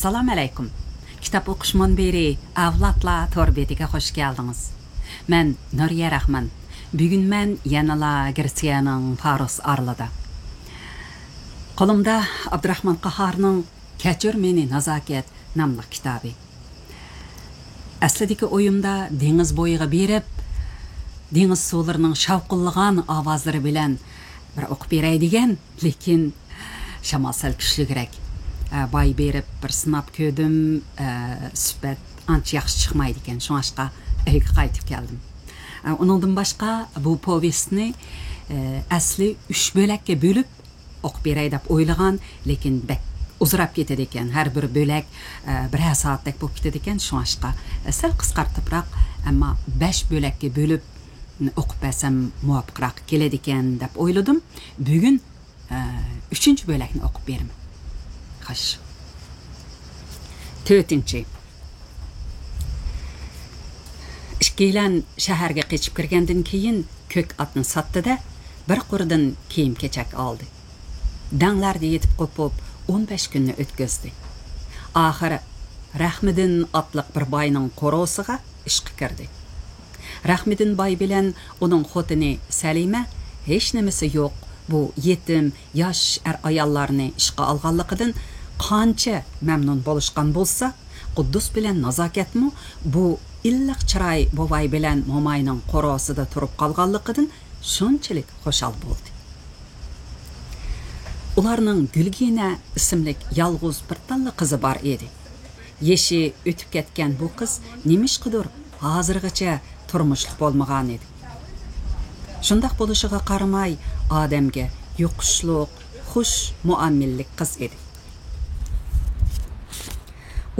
Assalamu alaykum. Kitap o'qishman beri avlatla torbetiga hoş geldiniz. Men Nuriya Rahman. Bugun men yanala Gersiyaning Paris arlida. Qo'limda Abdurahmon Qaharning Kechir meni nazokat nomli kitobi. Aslidagi o'yimda dengiz bo'yiga berib, dengiz suvlarining shavqinlagan ovozlari bilan bir o'qib beray degan, lekin shamol sal kuchliroq. Bay berib bir sinab ko'rdim, suhbat ancha yaxshi chiqmaydi ekan. Shunga uyga qaytib keldim. Uningdan boshqa bu povestni asli 3 bo'lakka bo'lib o'qib beray deb o'ylagan, lekin uzrab ketadi ekan. Har bir bo'lak 1 soatlik bo'lib ketadi ekan. Shunga sal qisqartiribroq, ammo 5 bo'lakka bo'lib o'qib bersam muvofiqroq keladi ekan deb o'yladim. Bugun 3-bo'lakni o'qib beraman. Xo'sh. 4-chi. Ishkilan shaharga qochib kirgandan keyin ko'k otni sotdi-da, bir qurdan kiyim-kechak oldi. Danglarda yetib qopib 15 kunni o'tkazdi. Oxiri Rahmiddin otliq bir boyning qo'rosiga ishqa kirdi. Rahmiddin boy bilan uning xotini Salima hech nimasi yo'q. Bu yetim, yosh ayollarni ishqa olganligidan qancha mamnun bo'lishgan bo'lsa, Quddus bilan nazokatmi bu illiq chiroy bovay bilan momayning qo'rosida turib qolganligidan shunchalik xushal bo'ldi. Ularning Gulgina ismli yolg'iz bir talla qizi bor edi. Yeshi o'tib ketgan bu qiz nimishqidir hozirgacha turmushli bo'lmagan edi. Shundaq bo'lishiga qaramay, odamga yo'qishliq, xush muomillik qiz edi.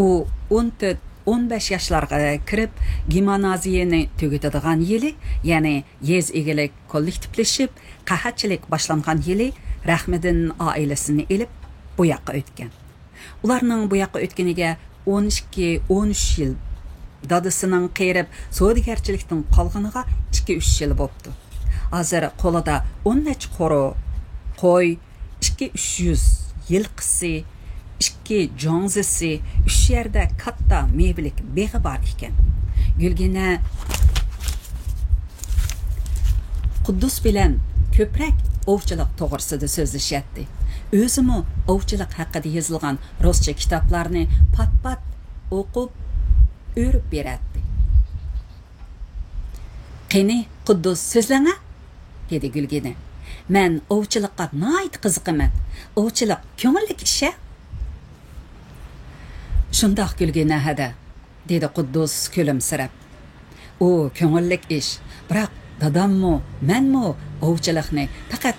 U 14-15 yoshlarga kirib, gimnaziyani tugatadigan yili, ya'ni yez egilik kollektivlashib, qahatchilik boshlangan yili Rahmiddin oilasini elib bu yoqqa o'tgan. Ularning bu yoqqa o'tganiga 12-13 yil, dadasining qerib savdogarchilikdan qolganiga 2-3 yil bo'ldi. Hozir qo'lida 10 nech qo'ro, qo'y, 200-300 yilqisi, 2 jonzisi, 3 yerda katta mevlik beg'i bor ekan. Gulgina Quddus bilan ko'prak ovchilik to'g'risida so'zlashyapti. O'zimi ovchilik haqida yozilgan ruscha kitoblarni pat-pat o'qib, o'rib beradi. "Qani, Quddus so'zlanga?" dedi Gulgina. "Men ovchilikqa nihoyat qiziqaman. Ovchilik ko'ngillik ish-a?" "Shundoq Gulgina hada", dedi Quddus kulimsirab. "U ko'ngillik ish, biroq dadammi, menmi ovchilikni faqat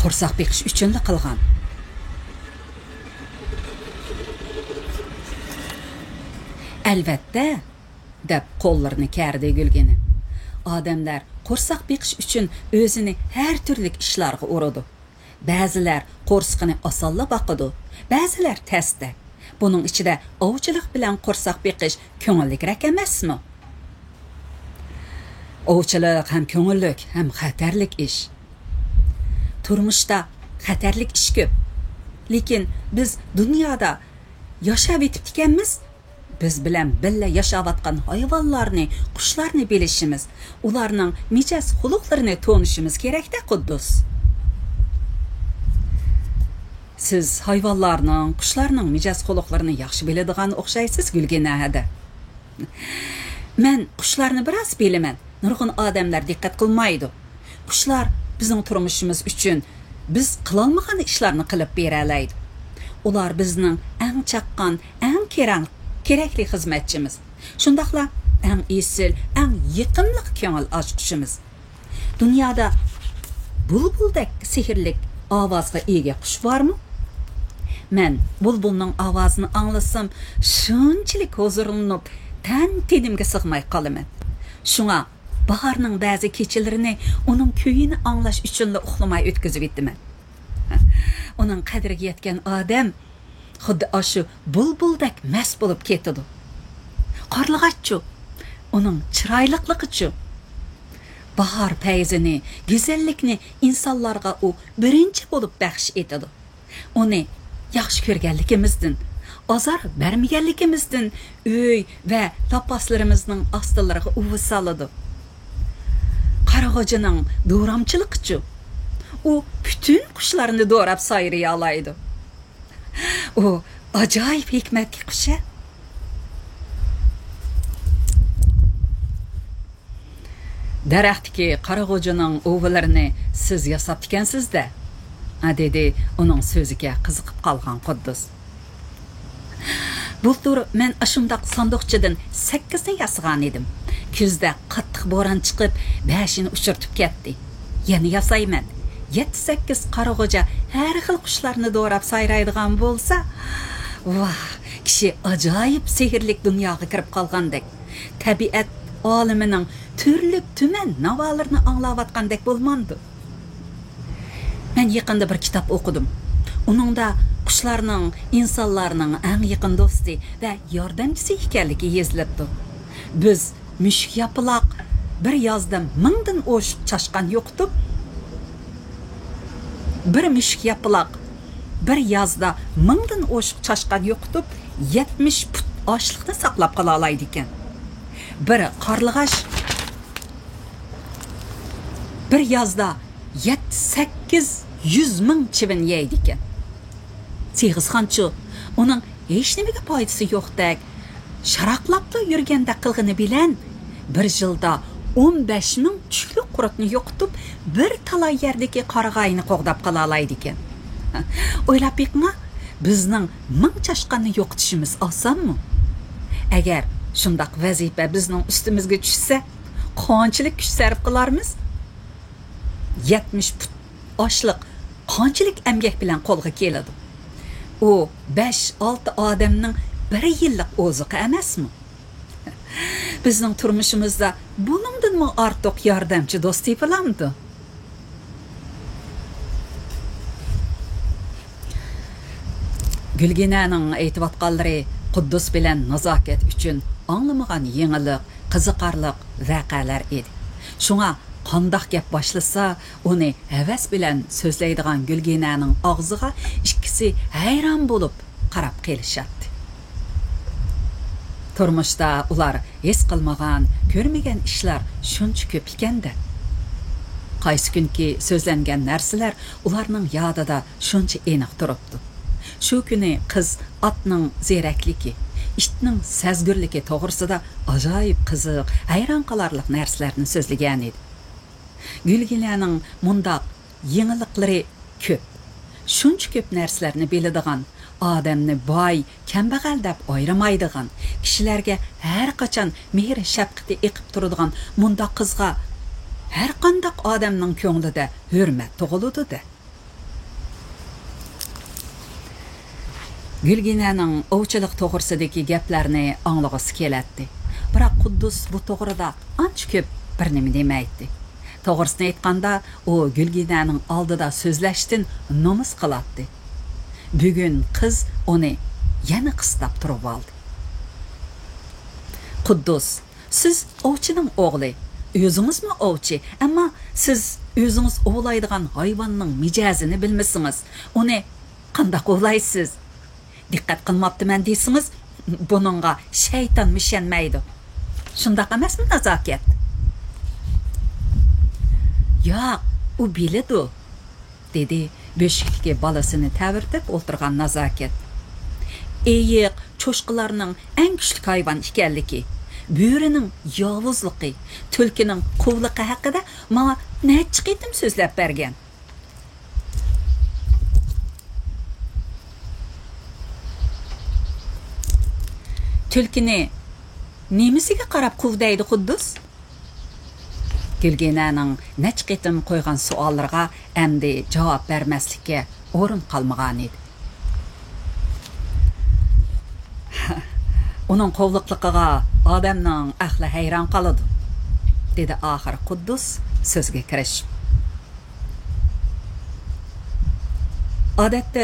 qo'rsoq beqish uchun qilgan." "Albatta", deb qo'llarini kardi Gulgina. "Odamlar qo'rsoq beqish uchun o'zini har turli ishlarga uradi. Ba'zilar qo'rsqini osonla boqadi, ba'zilar tasda. Buning ichida ovchilik bilan qo'rsoq beqish ko'ngillikroq emasmi?" "Ovchilik ham ko'ngillik, ham xatarlik ish. Turmushda xatarlik ish ko'p. Lekin biz dunyoda yashab etib ekanmiz. Biz bilan birga yashayotgan hayvonlarni, qushlarni bilishimiz, ularning mijoz xuluqlarini tanishimiz kerak-da, Quddus." "Siz hayvonlarning, qushlarning mijoz xuluqlarini yaxshi biladigan o'xshaysiz, Gulgina hada." "Men qushlarni biroz bilaman. Nurg'un odamlar diqqat qilmaydi. Qushlar bizning turmushimiz uchun biz qilolmagan ishlarni qilib bera oladi. Ular bizning eng chaqqan, eng kerakli xizmatchimiz. Shundaqla eng esil, eng yiqimli ko'ngil ochqushimiz. Dunyoda bulbuldek sehrli ovozga ega qush bormi? Men bulbulning ovozini anglasam, shunchalik huzurlanib, tenimga sig'may qolaman. Shunga bahorning ba'zi kechalarini uning kuyini anglash uchun uxlamay o'tkazib yetaman. Uning qadriga yetgan odam xuddi shu bulbuldek mast bo'lib ketadi. Qorlig'achchu, uning chiroyliqligichu. Bahor payzini, go'zallikni insonlarga u birinchi bo'lib baxsh etadi. Uni yaxshi ko'rganligimizdan, azar vermegenlikimizden öy ve lapaslarımızın astılarına uvu saladı. Karagoca'nın doğramçılıkçı. O bütün kuşlarını doğrap sayrıya alaydı. O acayip hikmetli kuşa. Daraxtki Karagoca'nın ovalarını siz yasap dikensiz de, dedi onun sözüge kızıqıp kalgan Kuddus. Bultur men aşımdaq sandıqçıdan 8'ni yasıgan edim. Küzde qattiq boran çıkıp 5'ini uçurtup ketdi. Yeni yasayman. 7-8 Karagoca her xil kuşlarını doğrap sayraydigan bolsa, vah, kişi acayip sehirlik dünyaga kirip kalgandek. Tabiat aliminin türlük tümen navalarını anlavatgandek bolmandı. Ben yakında bir kitap okudum. Onunda kuşlarının, insanlarının en yakın dostu ve yardımcısı hikayeliki yazılıptı. Biz müşk yapılaq bir yazda 1000'den oşuq çaşkan yoktu. Bir müşk yapılaq bir yazda 1000'den oşuq çaşkan yoktu. 70 put açlıqni saqlab qala alaydı ekan. Bir qarlıqaş bir yazda 7-8-100 ming chivin yeydi ekan. Çiğizxançı onun hiç nimege paydası yoqdak. Şaraqlapla yürgende qılğını bilen bir yılda 15 ming çüklük qurutni yoqtup bir talay yerdeki qaragayını qoğdap qala alaydı ekan. Oylap beqma, bizning 1000 çaşqanni yoqtishimiz oson mı? Agar shundaq vazifa bizning ustimizga tushsa, qanchalik kuch sarf qilarmiz? 70 put oshliq qanchalik emgak bilan qo'lga keladi? O 5-6 odamning bir yillik ozuqi emasmi? Bizning turmushimizda buningdan ortiq yordamchi do'st tepilamdi. Gülginaning aytayotganlari Kuddus bilan nazokat uchun anglamagan yangilik, qiziqarliq voqealar edi. Shunga qandaq gap başlasa, onu heves bilen sözleydigan Gülginaning ağzıga ikkisi hayran bolup qarab kelişatdi. Turmuşda ular his qilmagan, görmegen ishlar shuncha ko'p ekanda. Qaysi kunki sözlengen narsalar ularning yodida shuncha aniq turibdi. Shu kuni qiz atning zerakligi, itning sezgirligi to'g'risida ajoyib qiziq, hayron qolarliq narsalarni so'zlagan edi. Gülginaning mundaq yengiliklari ko'p. Shuncha ko'p narsalarni biladigan, odamni boy, kambag'al deb ayrimaydigan, kishilarga har qachon mehr shafqati eqib turadigan mundaq qizga har qanday odamning ko'nglida hurmat tug'iladi. Gülginaning ovchilik to'g'risidagi gaplarni anglag'isi keladi. Biroq Kuddus bu to'g'rida ancha ko'p bir nima demaydi. To'g'risini aytganda, o Gülginaning oldida so'zlashdan nomus qiladi. Bugun qiz uni yana qistab turib oldi. Kuddus, siz ovchining o'g'li, o'zingizmi ovchi, ammo siz o'zingiz ovlaydigan hayvonning mijozini bilmasıngiz. Uni qanday ovlaysiz? Diqqat qilmabdiman deysiniz, buningga shayton mishanmaydi. Shundaq emasmi nazokat? Yo'q, u biladi, dedi beshikdagi bolasini tavirtib o'tirgan nazokat. Eyiq, cho'shqilarning eng kuchli hayvon ekanligi, bo'rining yovuzligi, tulkining quvligi haqida menga necha qitim so'zlab bergan. Tulkini nemisiga qarab quvdaydi Kuddus? Gülginaning necha qitim qo'ygan savollarga endi javob bermaslikka o'rin qolmagan edi. Uning qovliqligiga odamning aqli hayron qoladi, dedi oxir Kuddus so'zga kirishib. Odatda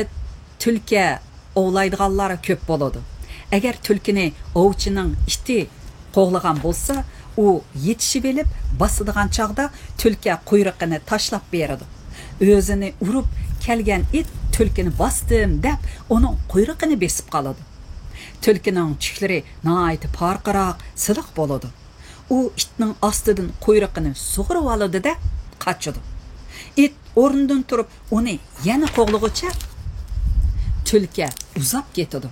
tulki ovlaydiganlar ko'p bo'ladi. Agar tulkini ovchining iti qo'g'lagan bo'lsa, u yetishib elib basadigan chaqda tulki quyruqini tashlab beradi. O'zini urib kelgan it tulkini bosdim deb uning quyruqini besib qoladi. Түлкінің түшлері наайты парқырақ, сылық болуды. У итнің астыдың құйрықыны суғырып алыды да қачыды. Ит орындың тұрып, оны яны қоғлығыча түлке ұзап кетіді.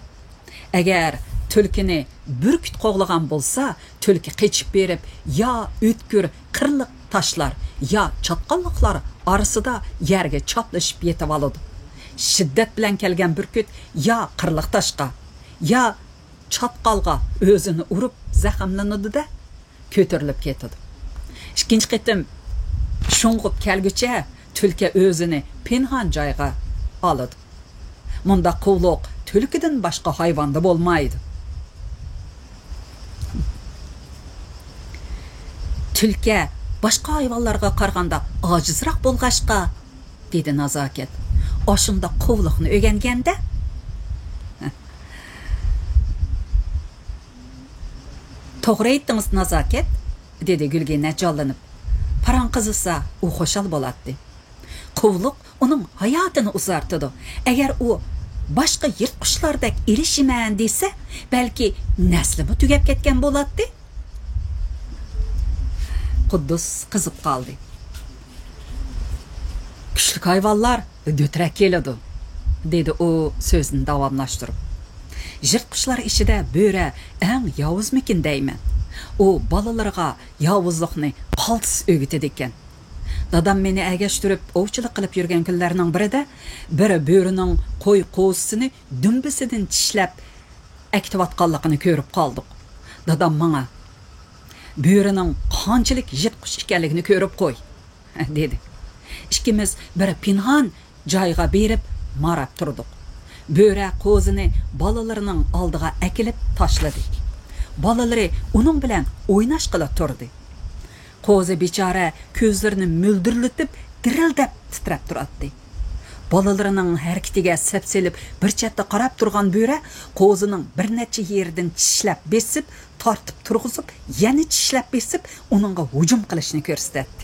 Әгер түлкіні бүркіт қоғлыған болса, түлкі қечіп беріп, я өткір қырлық ташлар, я чатқаллықлар арысыда ерге чаплышып етіп алыды. Шиддет білән келген бүркіт я қырлық ташқа, я чатқалға өзіні ұрып зәқімланыды да көтіріліп кетіді. Ikkinchi qitim sho'ng'ib kelguncha tulki o'zini pinhon joyga oladi. Munda quvluq tulkidan boshqa hayvonda bo'lmaydi. Tulki boshqa hayvonlarga qaraganda ojizroq bo'lg'ashqa, dedi Nazokat. Oshunda quvluqni o'rganganda to'g'ri aytdingiz Nazokat, dedi Gülgina jallanib. Paran qızısa u xo'shal bo'ladi. Quvluq uning hayotini uzartadi. Agar u boshqa yirtqichlardek erishiman desa, balki naslimi tugab ketgan bo'ladi. Quddus qizib qoldi. Kuchli hayvonlar do'trak keladi, dedi u so'zini davomlashtirib. Yirtqichlar ichida bo'ra eng yovuzmikin deyman. O balalarga yovuzlikni qaltis o'gitadi ekan. Dadam meni agashtirib ovchilik qilib yurgan kunlarning birida biri bo'rining qo'y qo'zisini dumbisidan tishlab aktivatganligini ko'rib qoldik. Dadam menga bo'rining qanchalik yirtqich ekanligini ko'rib qo'y, dedi. Ikkimiz bir pinhon joyga berib marab turdik. Bo'ra qo'zini balalarining oldiga akilib tashladi. Balalari uning bilan o'ynash qilib turdi. Qo'zi bechora ko'zlarini muldirlatib, dirildab titrab turadi. Balalarining harakatiga sapselib bir chetda qarab turgan bo'ra qo'zining bir necha yeridan tishlab besib, tortib turg'izib, yana tishlab besib, uningga hujum qilishni ko'rsatdi.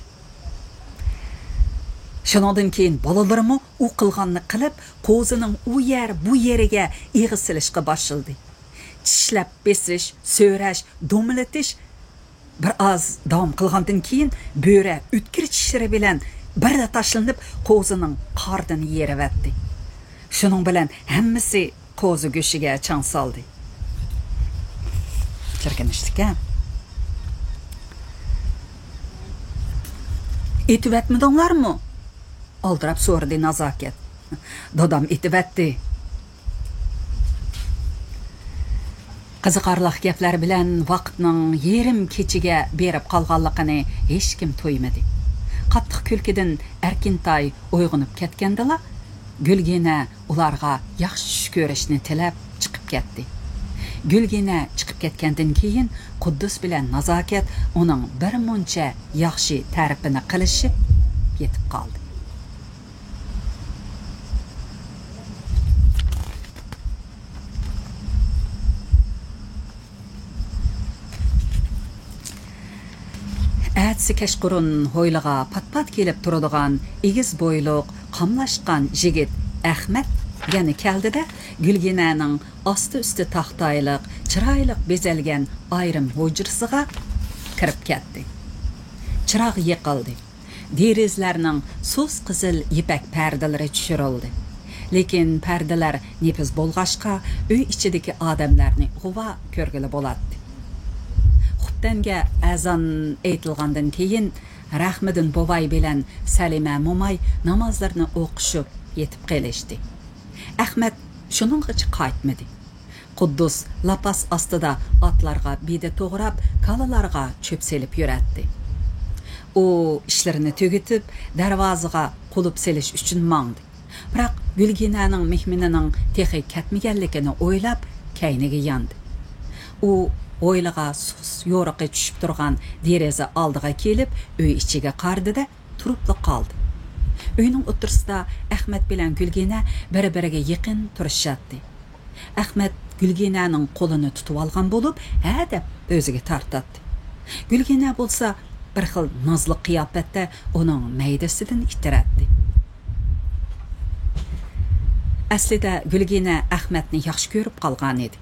Shundan keyin balalarimi u qilganni qilib, qo'zining u yer bu yeriga eg'isilishga boshladi. Tishlab besish, so'rash, do'milatish bir oz davom qilgandan keyin bo'ra o'tkir tishlari bilan birda tashlanib qo'zining qornini yerivatdi. Shuning bilan hammasi qo'zi go'shiga chang soldi. Chirkinishdi-ku. Etivatmidinglarmi? Oldirab so'radi Nazokat. Dadam etivatdi. Qiziqarliq gaplar bilan vaqtning yerim kechiga berib qolganligini hech kim to'ymadi. Qattiq kulkidan Erkintoy uyg'onib ketgandala, Gulgina ularga yaxshi tush ko'rishni tilab chiqib ketdi. Gulgina chiqib ketgandan keyin Quddus bilan Nazokat uning bir muncha yaxshi ta'rifini qilishib yetib qoldi. Әтсі кешқұрын хойлыға пат-пат келіп тұрудыған егіз бойлық, қамлашқан жігіт Әхмет яны келді де Gülginaның асты-үсті тақтайлық, чырайлық безелген айрым хойжырсыға кіріп кетті. Чырағы еқылды. Дерезлерінің сос қызыл епәк пәрділері түшірілді. Lekin pərdelər nepiz bolğaşqa öy içideki adamlarni huva körgülü bolatdı. Xubtanga azan aytılgandan keyin Rahmidin bovay bilan Salima momay namazlarni o'qishib yetib kelishdi. Ahmad shuninggacha qaytmadi. Quddus lapas ostida atlarga beda to'g'rab, kalalarga cho'p selib yuratdi. U ishlarini tugitib, darvozaga qulub selish uchun mangdi. Biroq Gulginaning mehminining texi ketmaganligini o'ylab, kayniga yandi. U o'yliga sus yo'riqi tushib turgan deraza oldiga kelib, uy ichiga qardi-da, turib qoldi. Uyning o'tirsida Ahmad bilan Gulgina bir-biriga yaqin turishadi. Ahmad Gulginaning qo'lini tutib olgan bo'lib, ha deb o'ziga tortadi. Gulgina bo'lsa, bir xil nozli qiyofatda uning maydasidan itiradi. Aslida Gulgina Ahmadni yaxshi ko'rib qolgan edi.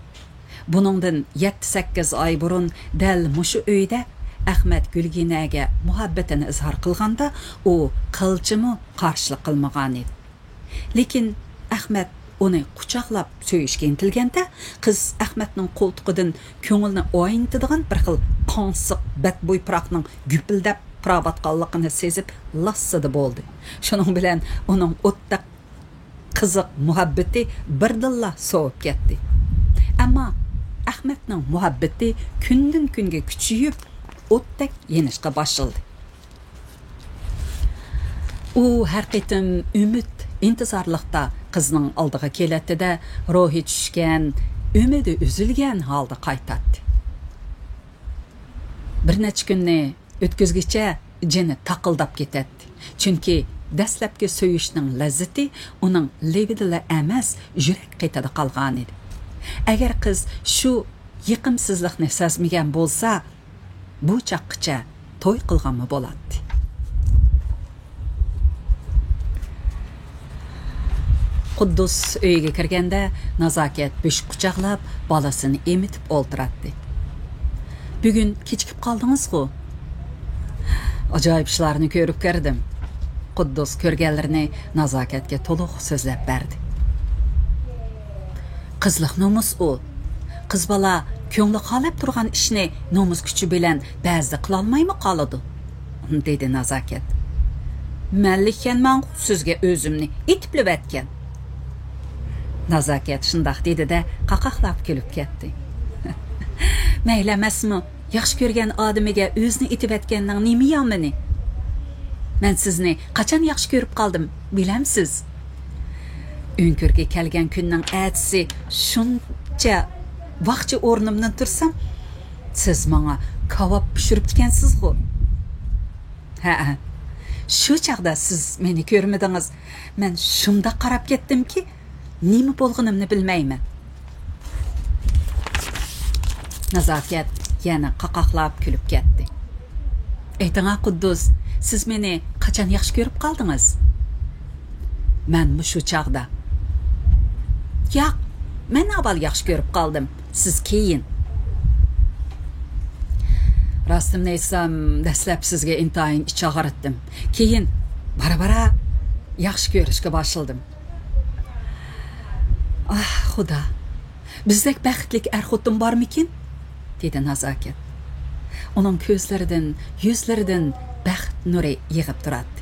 Buningdan 7-8 oy burun dal mushu uyda Ahmad Gulginaga muhabbatini izhor qilganda u qilchimi qarshilik qilmagan edi. Lekin Ahmad uni quchoqlab so'yishga intilganda qiz Ahmadning qo'ltiqidan ko'ngilni o'yintadigan bir xil qonsiq badbo'yproqning gupildab pravatqanligini sezib lassida bo'ldi. Shuning bilan uning o'tda qiziq muhabbati birdilla sovib ketdi. Ammo Ahmadning muhabbati kundan kunga kuchayib o'tdak yenishga başladı. U har qitim umid intizorlikda qizning oldiga keladi-da, ruhi tushgan, umidi uzilgan holda qaytadi. Bir necha kunni o'tkazgicha jini taqildab ketadi. Chunki dastlabki so'yishning lazzati uning levida emas, yurak qetida qolgan edi. Agar qiz shu yiqimsizlikni sezmagan bo'lsa, bu chaqqicha to'y qilganmi bo'ladi. Quddus uyga kirganda nazokat bo'sh quchoqlab bolasini emitib o'ltiradi. Bugun kechikib qoldingiz-ku? Ajoyib ishlarni ko'rib kirdim. Quddus ko'rganlarini nazokatga to'liq so'zlab berdi. Qizliq nomus u. Qiz bola ko'ngli qalab turgan ishni nomus kuchi bilan ba'zida qila olmaymi qoladi, dedi nazokat. Mallikkanman sizga o'zimni itiplab aytgan. Nazokat shundoq dedi-da, qaqaqlab kulib ketdi. Mayli emasmi, yaxshi ko'rgan odamiga o'zini itib aytganning nima yomoni? Men sizni qachon yaxshi ko'rib qoldim, bilamsiz? O'nko'rga kelgan kunning atisi shuncha vaqtcha o'rnimdan tursam, siz menga kavob pishirib ekansiz-ku. Ha, shu chaqda siz meni ko'rmadingiz. Men shunda qarab ketdimki, nima bo'lganimni bilmayman. Nazokat yana qaqaqlab kulib ketdi. Ayting, Quddus, siz meni qachon yaxshi ko'rib qoldingiz? Men shu chaqda. Yo'q, men avval yaxshi ko'rib qoldim, siz keyin. Rostimni aytsam, dastlab sizga intayin ich og'ritdim. Keyin bara-bara yaxshi ko'rishga boshladim. Ah, Xudo. Bizdek baxtlik er-xotin bormikin? Dedi nazokat. Uning ko'zlaridan, yuzlaridan baxt nuri yig'ib turadi.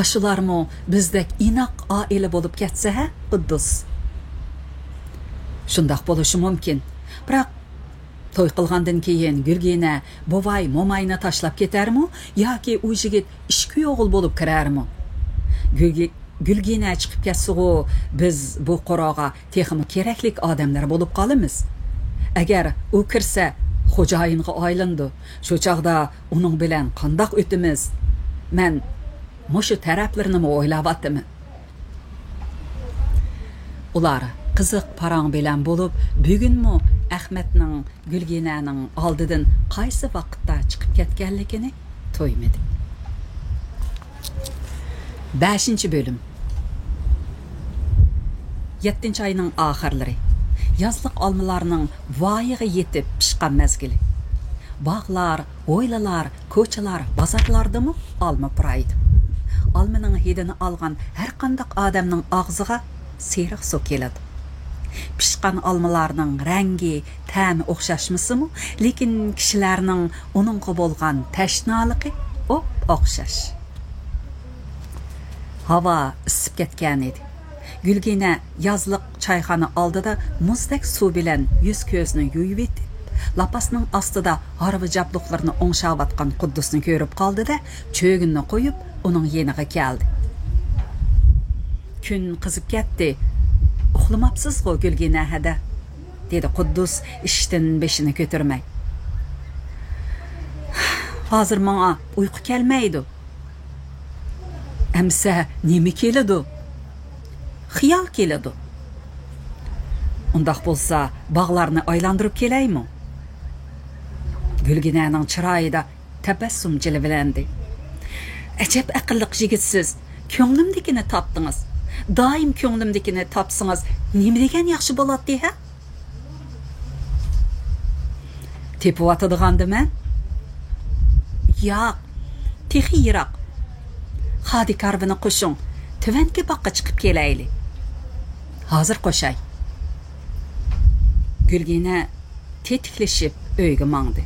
Ashularmi bizdek inoq oila bo'lib ketsa, ha, Quddus? Shundoq bo'lishi mumkin. Biroq to'y qilgandan keyin Gulgina bovay momayni tashlab ketarmi yoki u yigit ishki o'g'il bo'lib kirarmi? Gulgina chiqib ketsa-ku, biz bu qoroga texmi keraklik odamlar bo'lib qolamiz. Agar u kirsa, xo'jayinga aylandi. Shu chaqda uning bilan qandoq o'timiz? Men mushu taraflarni o'ylayapman. Ular qiziq parang bilan bo'lib, bugunmi Ahmadning Gulginaning oldidan qaysi vaqtda chiqib ketganligini to'ymadi. 5-bölüm. 7 ayning oxirlari. Yazlıq almalarning voyiga yetib pishqan mezgili. Bog'lar, o'ylalar, ko'chalar, bozorlardami olma puraydi. Almaning hidini olgan har qanday odamning og'ziga seriq suv keladi. Pishqan almalarning rangi, ta'mi o'xshashmisimi, lekin kishilarning uningga bo'lgan tashnoligi o'xshash. Havo isib ketgan edi. Gulgina yazliq choyxona oldida muzdek suv bilan yuz ko'zni yuvib etib, lapasning ostida harvi jabduqlarni o'ngshavatgan Quddusni ko'rib qoldi-da, cho'ginni qo'yib, uning yeniga keldi. Kun qizib ketdi. Uxlamabsiz-ku Gulgina hada, dedi Quddus ishdan beshini ko'tarmay. Hozir menga uyqu kelmaydi. Amsa nima keladi? Xiyol keladi. Undaq bo'lsa, bog'larni aylantirib kelaymi? Gulginaning chiroyida tabassum jilvilandi. Ajab aqlli yigitsiz, ko'nglimdekini topdingiz. Doim ko'nglimdekini topsangiz, nima degan yaxshi bo'ladi, ha? Tepip atıdığandı mən? Yo'q, texi yiroq. Hadi karvini qo'shing, tuvanki boqqa chiqib kelayli. Hozir qo'shay. Gulgina tetiklashib uyga mangdi.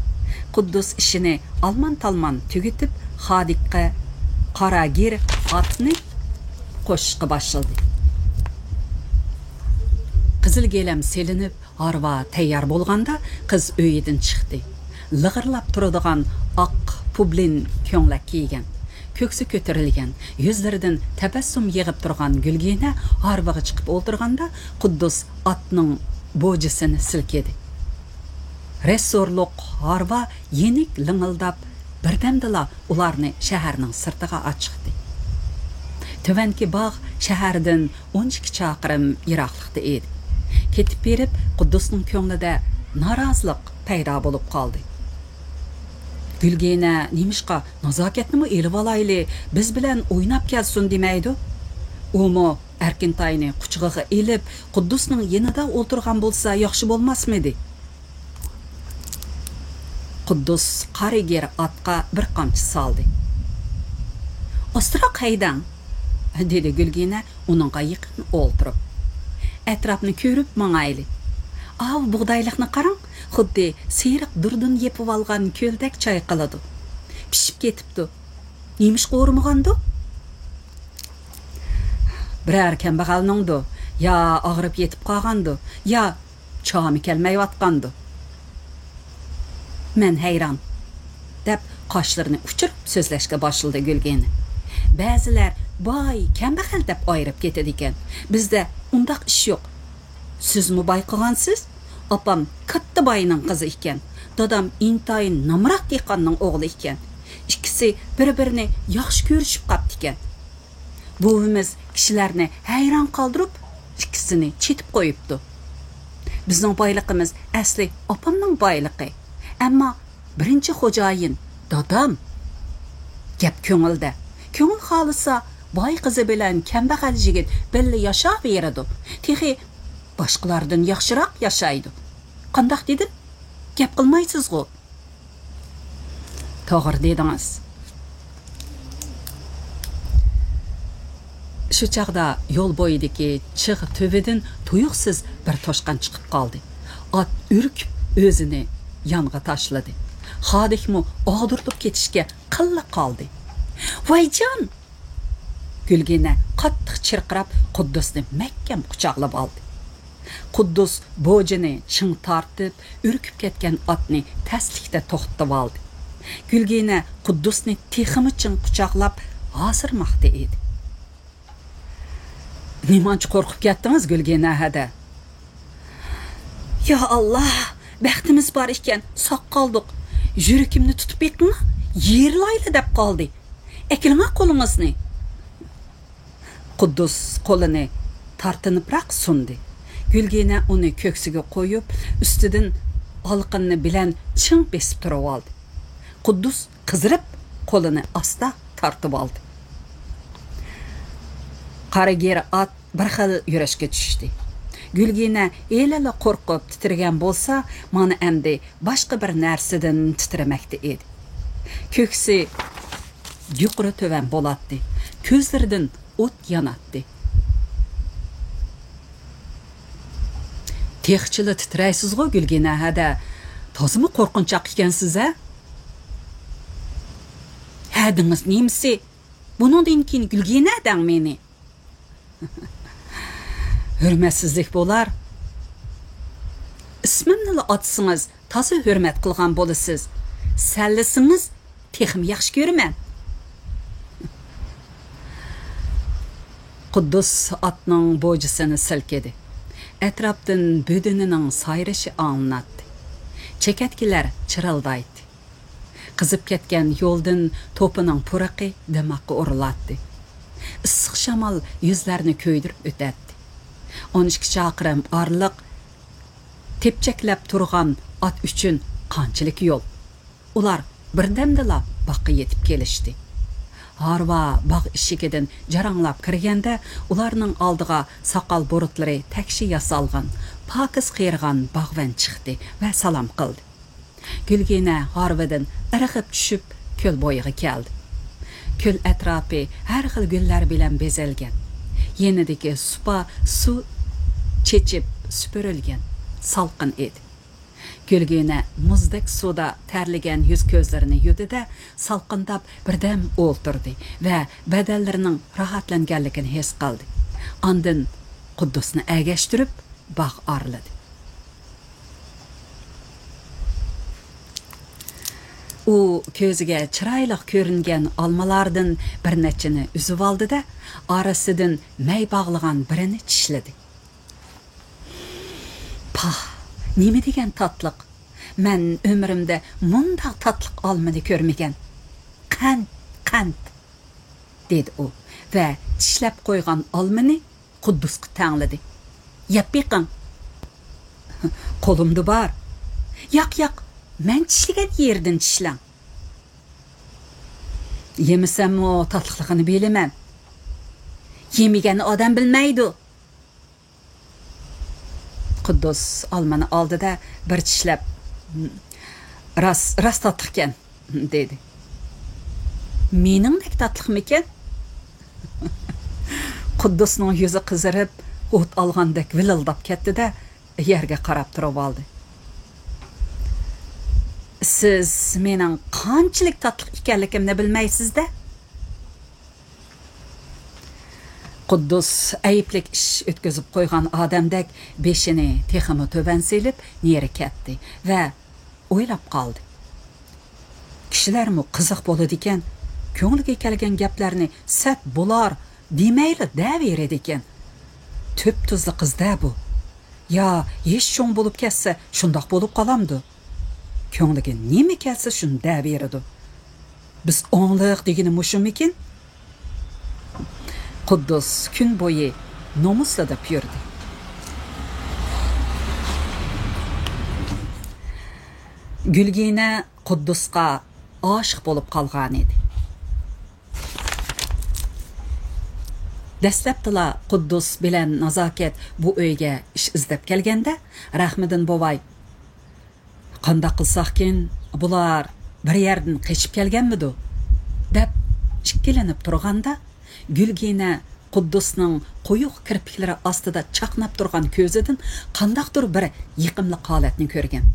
Quddus ishini alman-talman tugitib, Xodiqqa qora gir otni qo'shishga boshladi. Qizil gelam selinib, harva tayyor bo'lganda qiz uyidan chiqdi. Lig'irlab turadigan oq publin ko'nglak kiygan, ko'ksi ko'tarilgan, yuzlaridan tabassum yig'ib turgan Gulgina harvaga chiqib o'tirganda Quddus otning bo'jisini silkedi. Ressorluq harva yenik lingildab birdamdala ularni shaharning sirtiga chiqdi. Tuvanki bog' shahardan 12 chaqirim yiroqlikda edi. Ketib berib, Quddusning ko'nglida norozilik paydo bo'lib qoldi. Gulgina nimishqa nazokatni elib olayli, biz bilan o'ynab kelsin demaydi. Umo Erkintayni quchog'iga elib, Quddusning yanida o'tirgan bo'lsa yaxshi bo'lmasmidi? Quddus qariger atqa bir qamchi soldi. "Ostroq haydang", dedi Gulgina uningga yaqin o'ltirib. Atrofni ko'rib mangayli. "Av, bug'doylikni qarang, xuddi seriq durdun yepib olgan ko'ldak chayqaladi. Pishib ketibdi. Nemish qo'rmag'andi? Biror kambag'alningdi, yo og'rib yetib qolgandi, yo chomi kelmayotgandi." "Men hayron", deb qoshlarini uchirib so'zlashga boshladi Gulgina. "Ba'zilar boy, kambag'al deb ayirib ketadi ekan. Bizda undaq ish yo'q. Sizmi bayqagansiz? Opam katta boyning qizi ekan. Dadam intayin namroq dehqonning o'g'li ekan. Ikkisi bir-birini yaxshi ko'rishib qapti ekan. Buvimiz kishilarni hayron qoldirib, ikkisini chetib qo'yibdi. Bizning boyligimiz asli opamning boyligi. Ammo birinchi xo'jayin dadam. Gap ko'ngilda. Ko'ngil xolisa boy qizi bilan kambag'al yigit birga yashab beradi. Texi boshqalardan yaxshiroq yashaydi. Qandoq dedim? Gap qilmaysiz-ku. To'g'ri dedingiz. Shu chaqda yo'l bo'yidagi chig' tubidan tuyuqsiz bir toshqan chiqib qoldi. Ot urkib o'zini yonga tashladi. Xodiqmi og'dirtib ketishga qilla qoldi. "Voyjon!" Gulgina qattiq chirqirab Quddusni mahkam quchoqlab oldi. Quddus bo'jini ching tortib, urkib ketgan otni taslikda to'xtatib oldi. Gulgina Quddusni teximi ching quchoqlab hozirmoqda edi. "Nimancha qo'rqib ketdingiz, Gulgina hada?" "Ya Allah, baxtimiz bor ekan, sog' qoldik. Yuragimni tutib yiqma, yerlayli deb qoldi. Ekilma qo'lingizni." Quddus qo'lini tartinibroq sundi. Gulgina uni ko'ksiga qo'yib, ustidan olqinni bilan ching besib turib oldi. Quddus qizirib qo'lini asta tortib oldi. Qariger ot bir xil yurashga tushdi. Gulgina elala qo'rqib titragan bo'lsa, mana endi boshqa bir narsadan titramoqda edi. Ko'ksi yuqori to'van bo'ladi. Ko'zlaridan o't yanatdi. "Texchili titraysiz-ku, Gulgina hada. Tozimi qo'rqinchoq ekansiz-a?" "Hadingiz nemisi? Buningdan keyin Gulgina dang meni." "Hurmatsizlik bo'lar. Ismimni otsangiz, toza hurmat qilgan bo'lasiz. Sallisingiz, texim yaxshi ko'raman." Quddus otning bo'jisini silkedi. Atrofdan budunining sayrashi anlatdi. Chekatkilar chirildaydi. Qizib ketgan yo'ldan to'pining puraqi dimoqqa urilatdi. Issiq shamol yuzlarni ko'ydirib o'tadi. 12 chaqirim orliq tepchaklab turgan ot uchun qanchalik yo'l. Ular birdamdala boqqa yetib kelishdi. Harva bog' eshigidan jaranglab kirganda ularning oldiga soqol bo'ritlari takshi yasalgan, pokiz qiyirgan bog'van chiqdi va salom qildi. Gülgene harbidan ırg'ib tushib ko'l bo'yiga keldi. Ko'l atrofi har xil gullar bilan bezalgan. Yenidagi supa suv chechib süpürülgen, salqin edi. Gülgene muzdek suda terligen yüz gözlerini yudu da salqindab birdam o'ltirdi va badallarining rahatlanganligini his qildi. Ondan Quddusni agashtirib bog' ariladi. U ko'ziga chiroyli ko'ringan olmalardan bir nechini uzib oldi da orasidan may bog'lagan birini tishladi. Pah, nima degan tatliq. Men ömrümde mundaq tatliq olmani ko'rmagan. Qand, dedi u va tishlab qo'ygan olmani Quddusga tangladi. Yap beqing. Qo'limda bor. Yo'q, men tishlagan yerdan tishlang. Yemisam o tatliqligini bilaman. Yemagan odam bilmaydi. Quddus olmani oldi da bir tishlab, ras tatliqkan, dedi. Meningdek tatliqmikan? Quddusning yuzi qizarib, o't olgandek vilildab ketdi da yerga qarab turib oldi. Siz mening qanchalik tatliq ekanligimni bilmaysiz-da? Quddus ayıplik ish o'tkazib qo'ygan odamdek beshini teximi to'ban selib neri ketdi va o'ylab qoldi. Kishilarmi qiziq bo'ladi ekan, ko'ngliga kelgan gaplarni sat bo'lar demayli daveradi ekan. Tüp tuzli qizda bu. Ya hech cho'ng bo'lib ketsa, shundoq bo'lib qolamdi. Ko'ngliga nima kelsa shuni daveradi. Biz onliq degani mushumikin? Quddus kun bo'yi nomusladab yurdi. Gülgene Quddusga oshiq bo'lib qolgan edi. Dastlabdila Quddus bilan Nazokat bu uyga ish izlab kelganda, Rahmiddin bovay qanday qilsaqkin bular bir yerdan qochib kelganmidi deb ikkilanib turganda, Gülgene Quddusning qo'yuq kirpiklari ostida chaqnab turgan ko'zidan qandaqdir bir yiqimli holatni ko'rgan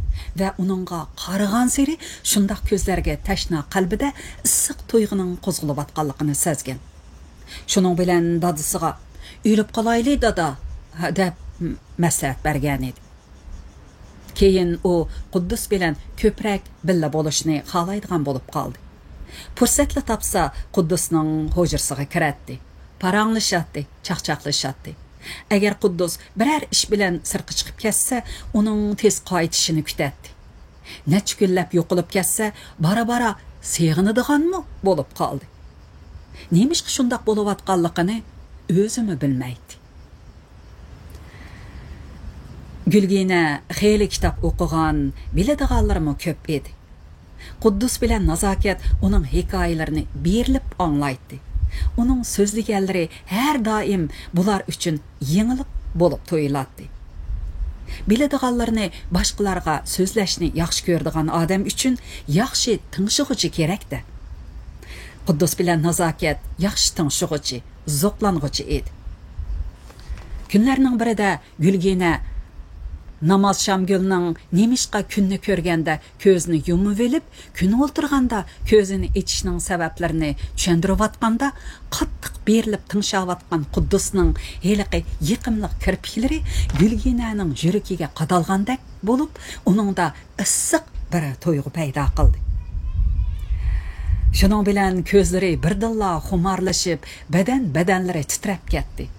va uningga qaragan sari shundoq ko'zlarga tashna qalbida issiq to'yg'ining qo'zg'alayotganligini sezgan. Shuning bilan dadisiga "O'lib qolayli dada" deb maslahat bergan edi. Keyin u Quddus bilan ko'proq billa bo'lishni xohlaydigan bo'lib qoldi. Fursatli topsa Quddusning hujrasiga kiratdi. Paranglashadi, chaqchaqlashadi. Agar Quddus biror ish bilan sirqi chiqib ketsa, uning tez qaytishini kutatdi. Necha kunlab yo'qolib ketsa, bara seg'inadiganmi bo'lib qoldi. Nemishki shundoq bo'layotganligini o'zimi bilmaydi. Gülgene xeyli kitob o'qigan, biladiganlarimi ko'p edi. Quddus bilan Nazokat uning hikoyalarini berilib anglaydi. Uning so'zliganlari har doim bular uchun yengilib bo'lib tuyuladi. Biladiganlarni boshqalarga so'zlashni yaxshi ko'radigan odam uchun yaxshi tingshig'uchi kerak-da. Quddus bilan Nazokat yaxshi tingshig'uchi, zo'qlang'uchi edi. Kunlarning birida Gülgene namoz Shamgulning nemishqa kunni ko'rganda ko'zini yumib olib, kun o'ltirganda ko'zini ichishining sabablarini tushuntirayotganda, qattiq berilib tinshayotgan Quddusning heliqi yiqimli kirpiklari Gülgenening yuragiga qadalgandek bo'lib, uningda issiq bir to'yg'u paydo qildi. Shuning bilan ko'zlari birdilla xumarlashib, badanlari titrab ketdi.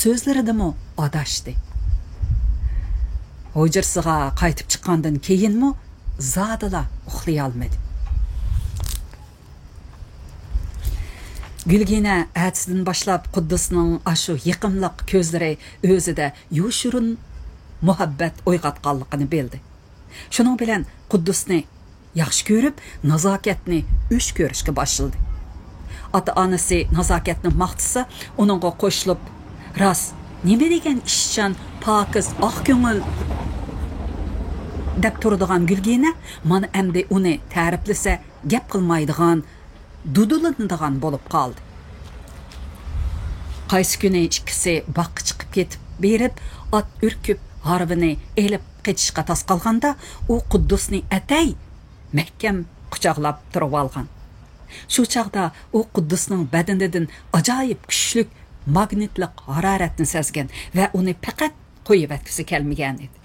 So'zlaridimi adashdi. Hujrasiga qaytib chiqqandan keyinmi zodila uxlay olmadi. Gülgene atisidan boshlab Quddusning ashu yiqimliq ko'zlari o'zida yoshurun muhabbat uyg'otganligini bildi. Shuning bilan Quddusni yaxshi ko'rib, Nazokatni o'sh ko'rishga boshladi. Ota-onasi Nazokatni maqtasa, uningga qo'shilib, "Ras, nima degan ishchan, pokiz, oq ko'ngil" deb turadigan Gülgina mana endi uni ta'riflasa gap qilmaydigan, dudulanadigan bo'lib qoldi. Qaysi kuni ikkisi boqqa chiqib ketib berib, ot urkib harvini elib ketishga tas qolganda, u Quddusni atay mahkam quchoqlab turib olgan. Shu chaqda u Quddusning badanidan ajoyib kuchli magnitlik haroratni sezgan va uni faqat qo'yib etkisi kelmagan edi.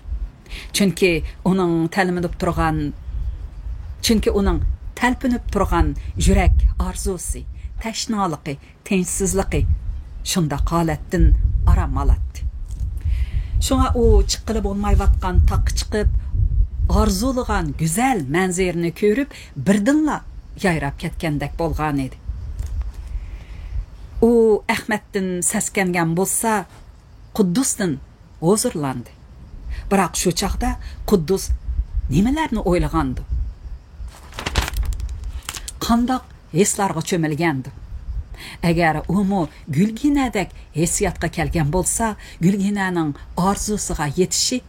Chunki uning talpinib turgan yurak arzusi, tashnoligi, tinchsizligi shunda holatdan aram oladi. Shunga u chiqqili bo'lmayotgan taqqa chiqib, arzulagan go'zal manzarani ko'rib, birdinla yayrab ketgandek bo'lgan edi. U Ahmaddan saskangan bo'lsa, Quddusdan huzurlandi. Biroq shu chaqda Quddus nimalarni o'ylagandi? Qandoq hislarga cho'milgandi? Agar u Gülginadek hissiyatga kelgan bo'lsa, Gülginaning orzusiga yetishi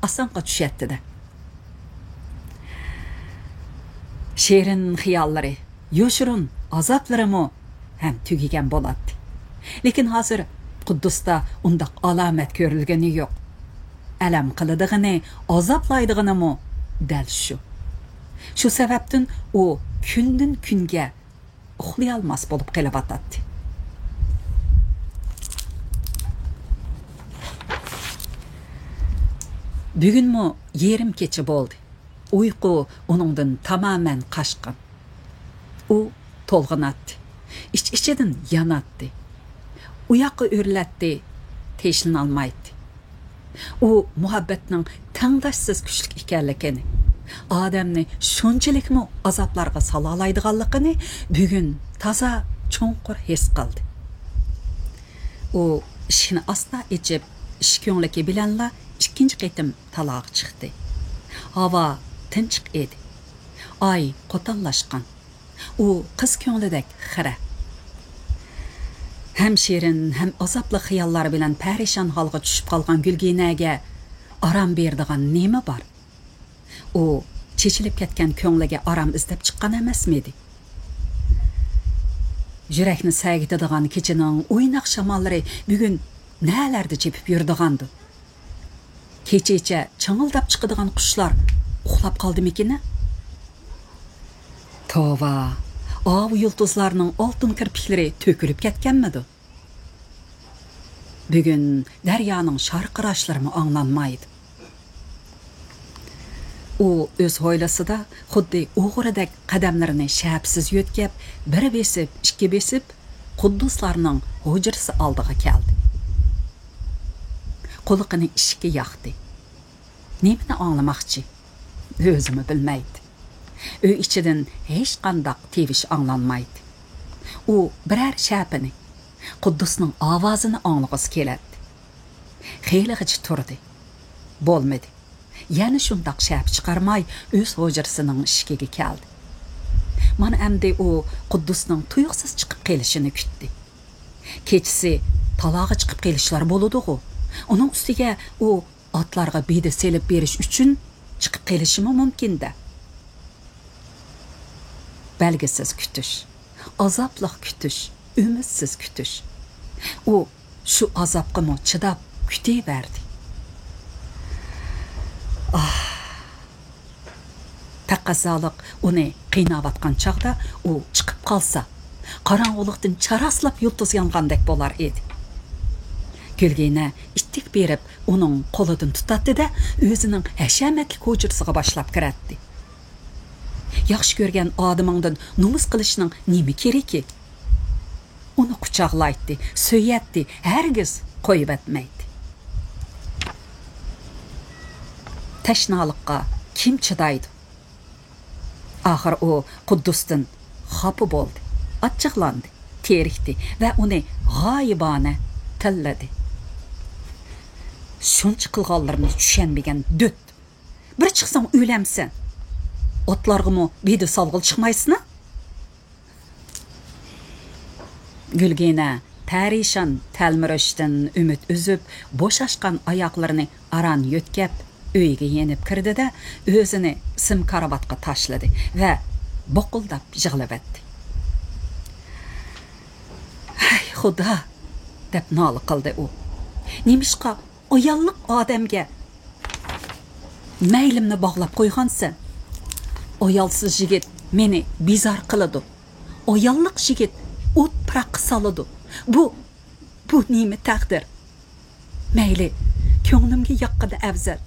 osonga tushadi-da. Shirin xiyollari, yoshirun azoblarimi ham tugigan bo'ladi. Lekin hozir Quddusda undaq alomat ko'rilgani yo'q. Alam qiladigini, azoblaydigini dal shu. Shu sababdan u kundan kunga uxlay olmas bo'lib qelabatadi. Bugunmi yerim kecha bo'ldi. Uyqu uningdan tamamen qaşqan. U to'lg'inatdi. İç-içidan yanatdi. Uyoqqa o'rlatdi, teshin olmaydi. U muhabbatning tangdoshsiz kuchli ekanligini, odamni shunchalikmi azoblarga sala oladiganligini bugun toza cho'nqur his qildi. U ishini asta ichib, ish ko'ngligi bilanla ikkinchi qitim taloq chiqdi. Havo tinchiq edi. Ay qo'tonlashgan. U qiz ko'nglidek xira. Hem shirin, hem azobli xiyollar bilan parishon holga tushib qolgan Gülginaga aram berdigan nima bor? U chechilib ketgan ko'ngliga aram izlab chiqqan emasmidi? Yurakni saygitadigan kechining o'ynoq shamollari bugun nalarda chepib yurdigandi? Kechecha chang'ildab chiqadigan qushlar uxlab qoldimikin? Tova, av yulduzlarning oltin kirpiklari to'kilib ketganmidi? Bugun daryoning sharqirashlarimi anglanmaydi. U o'z hoylasida xuddi o'g'ridak qadamlarini shapsiz yo'tkab, biri besib, ikki besib, Qudduslarning hujrasi oldiga keldi. Qo'liqini ishga yoqdi. Nimani anglamoqchi? O'zimi bilmaydi. Uy ichidan hech qanday tevish anglanmaydi. U birar shapini, Quddusning ovozini anglag'isi keladi. Xeylig'icha turdi. Bo'lmadi. Yana shundaq shap chiqarmay o'z hujrasining ishiga keldi. Mana endi u Quddusning tuyuqsiz chiqib kelishini kutdi. Kechisi talog'i chiqib kelishlar bo'ladi-ku. Uning ustiga u otlarga beda selib berish uchun chiqib kelishi mumkin-da. Belgisiz kutish, azobli kutish, umidsiz kutish. U shu azobga chidab kutaverdi. Taqazoliq uni qiynavatgan chaqda u chiqib qolsa, qorong'ulikdan charaslab yulduz yongandek bo'lar edi. Gülgina ittik berib uning qo'lidan tutadi-da, o'zining hashamatli hujrasiga boshlab kiratdi. Yaxshi ko'rgan odamingdan nomus qilishning nima keraki? Uni quchoqlaydi, so'yatdi, hargiz qo'yib etmaydi. Tashnolikqa kim chidaydi? Axir u Quddusdan xafa bo'ldi, achchiqlandi, terikdi va uni g'oyibona tilladi. Shuncha qilganlarini tushunmagan dut. Bir chiqsang o'lamsan. Otlarga bedi salg'il chiqmaysizmi? Gülgina parishon talmirashdan umid uzib, bo'shashgan oyoqlarini aran yo'tkab, Uyga yenip kirdi de özünü sim karavatga tashladı ve boquldab yig'lab etdi. Ay xudo, deb nola qildi u. Nemishqa ayollik odamga maylimni bog'lab qo'ygansan? Ayolsiz yigit meni bizar qiladi. Ayollik yigit o't piraq soladi. Bu nima taqdir? Mayli, ko'nglimga yoqqida afzal.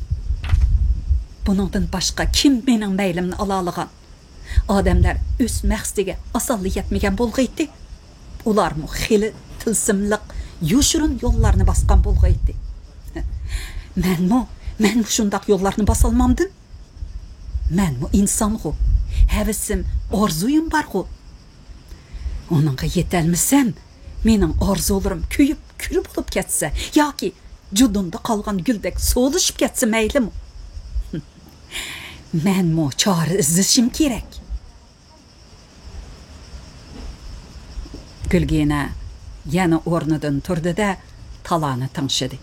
Buningdan boshqa kim mening maylimni ola olgan? Odamlar o'z maqsadiga osonlik yetmagan bo'lg'aydi. Ularmi xili tilsimliq, yoshirin yo'llarni bosgan bo'lg'aydi. Men shundaq yo'llarni bosolmamdim. Menmi insongu, havasim, orzuyim borgu. Onunğa yetolmasam, mening orzularim kuyib, kul bo'lib ketsa yoki judunda qolgan guldek so'lishib ketsa maylimi? Men chora izlashim kerak. Gulgina yana o'rnidan turdi-da, talani tingladi.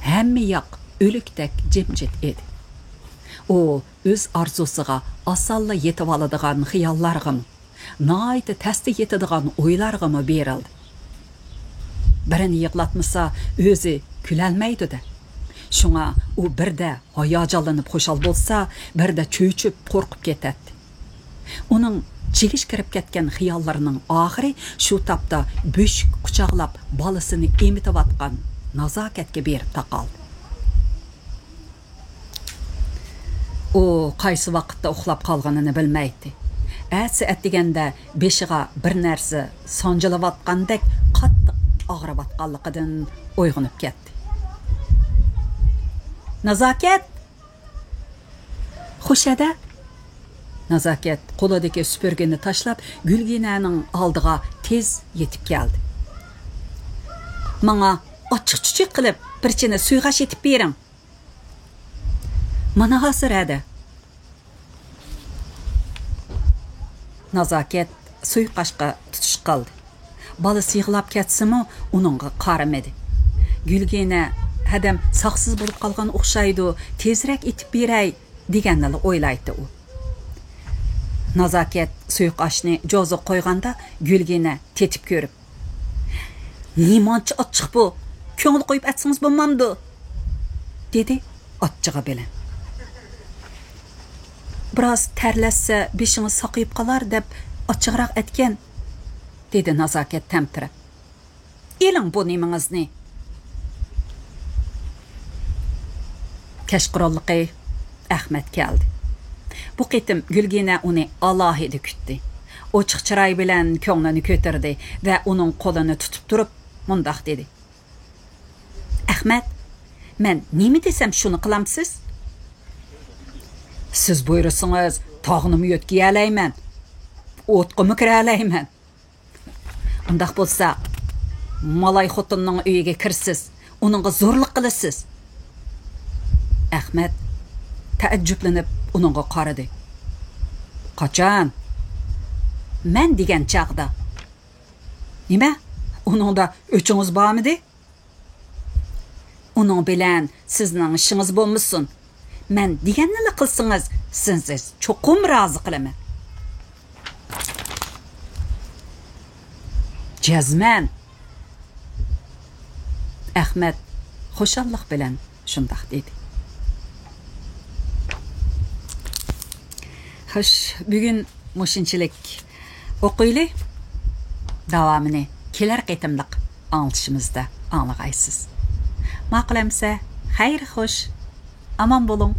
Hamma yoq o'likdek jimjit edi. O o'z orzusiga osonla yetib oladigan xiyollarga, noyta tasdiq etadigan o'ylarga berildi. Birini yig'latmasa o'zi kulolmaydi-da. Shunga u birda hayajonlanib xo'shal bo'lsa, birda cho'chib qo'rqib ketadi. Uning chilish kirib ketgan xiyollarining oxiri shu topda bo'shik quchoqlab bolasini emitayotgan nazokatga berib taqaldi. O qaysi vaqtda uxlab qolganini bilmaydi. Atsi atdiganda beshiga bir narsa sonjilayotgandek qattiq og'riyotganligidan uyg'onib ketdi. Nazokat! Xushada! Nazokat qo'lidagi supurgini tashlab Gulginaning oldiga tez yetib keldi. Menga ochiq-chuchiq qilib bir china suyg'ash etib bering. Mana hozir edi. Nazokat suyg'ashga tutish qildi. Bolasi yig'lab ketsimi, uningga qaramadi. Gulgina hadam saqsiz bo'lib qolgan o'xshaydi, tezroq etib beray deganni o'ylaydi u. Nazokat suyg'ashni jo'zi qo'yganda Gulgina tetib ko'rib, "Nimonchi ochiq bu? Ko'ngil qo'yib atsangiz bo'lmamdi?" dedi ochchig'i bilan. "Biroz tarlasa beshingiz saqayib qolar deb ochiqroq aytgan", dedi Nazokat tamtirab. "Eling bu nemingizni?" Kashqurolliqi Ahmad keldi. Bu qitim Gulgina uni alohida kutdi. Ochiq chiroy bilan ko'nglini ko'tardi va uning qo'lini tutib turib mundaq dedi: "Ahmad, men nima desam shuni qilamsiz? Siz buyursangiz tog'ni yotkiya alayman. O'tqimi kira alayman. Undaq bo'lsa, malay xotinning uyiga kirsiz, uningga zo'rlik qilasiz." Ahmad taajjublanib uningga qaradi. "Qachon?" "Men degan chaqda." "Nima? Uningda o'chingiz bormidi?" "Uning bilan sizning ishingiz bo'lmasin. Men deganini qilsangiz, siz cho'qim rozi qilaman." "Jazman." Ahmad xushalliq bilan shundaq dedi. Xo'sh, bugun mushinchilik o'qiylik. Davomini kelar qitimliq anglitishimizda anglag'aysiz. Ma'qulamsa, xayr xo'sh, omon bo'ling.